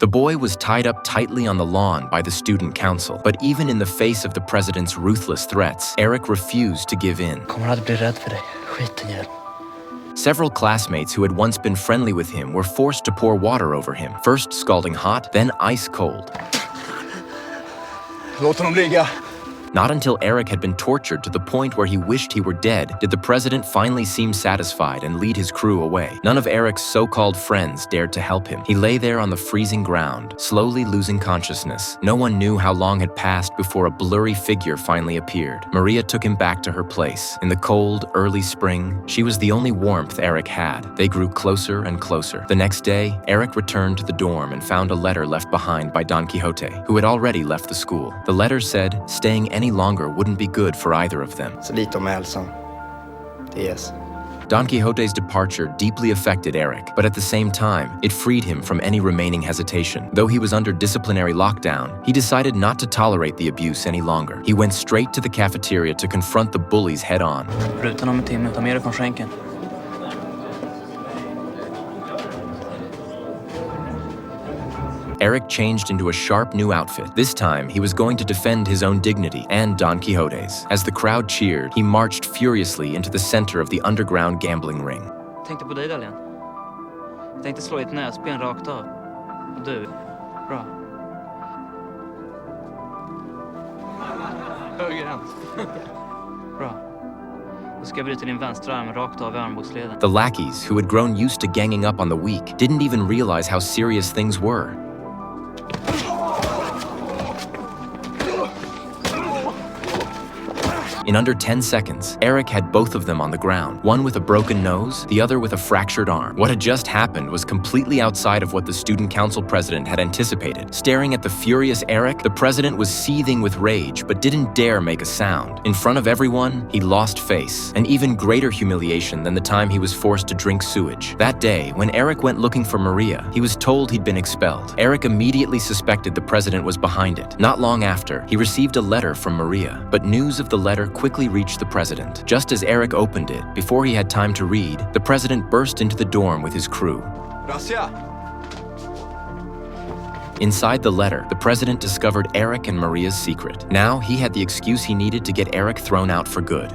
The boy was tied up tightly on the lawn by the student council, but even in the face of the president's ruthless threats, Eric refused to give in. Kommer aldrig bli rädd för dig. Skiten gör. Several classmates who had once been friendly with him were forced to pour water over him, first scalding hot, then ice cold. Låt honom ligga. Not until Eric had been tortured to the point where he wished he were dead did the president finally seem satisfied and lead his crew away. None of Eric's so-called friends dared to help him. He lay there on the freezing ground, slowly losing consciousness. No one knew how long had passed before a blurry figure finally appeared. Maria took him back to her place. In the cold, early spring, she was the only warmth Eric had. They grew closer and closer. The next day, Eric returned to the dorm and found a letter left behind by Don Quixote, who had already left the school. The letter said staying any longer wouldn't be good for either of them. Så lite om hälsan. Yes. Don Quixote's departure deeply affected Eric, but at the same time, it freed him from any remaining hesitation. Though he was under disciplinary lockdown, he decided not to tolerate the abuse any longer. He went straight to the cafeteria to confront the bullies head-on. Rutan om en timme. Ta med dig från skänken. Eric changed into a sharp new outfit. This time, he was going to defend his own dignity and Don Quixote's. As the crowd cheered, he marched furiously into the center of the underground gambling ring. Tänkte på dig, Dahlian. Tänkte slå i ett näsben rakt av. Och du. Bra. Högerhänt. Bra. Då ska jag bryta din vänstra arm rakt av i armbågsleden. The lackeys, who had grown used to ganging up on the weak, didn't even realize how serious things were. In under 10 seconds, Eric had both of them on the ground, one with a broken nose, the other with a fractured arm. What had just happened was completely outside of what the student council president had anticipated. Staring at the furious Eric, the president was seething with rage, but didn't dare make a sound. In front of everyone, he lost face, an even greater humiliation than the time he was forced to drink sewage. That day, when Eric went looking for Maria, he was told he'd been expelled. Eric immediately suspected the president was behind it. Not long after, he received a letter from Maria, but news of the letter quickly reached the president. Just as Eric opened it, before he had time to read, the president burst into the dorm with his crew. Razzia! Inside the letter, the president discovered Eric and Maria's secret. Now he had the excuse he needed to get Eric thrown out for good.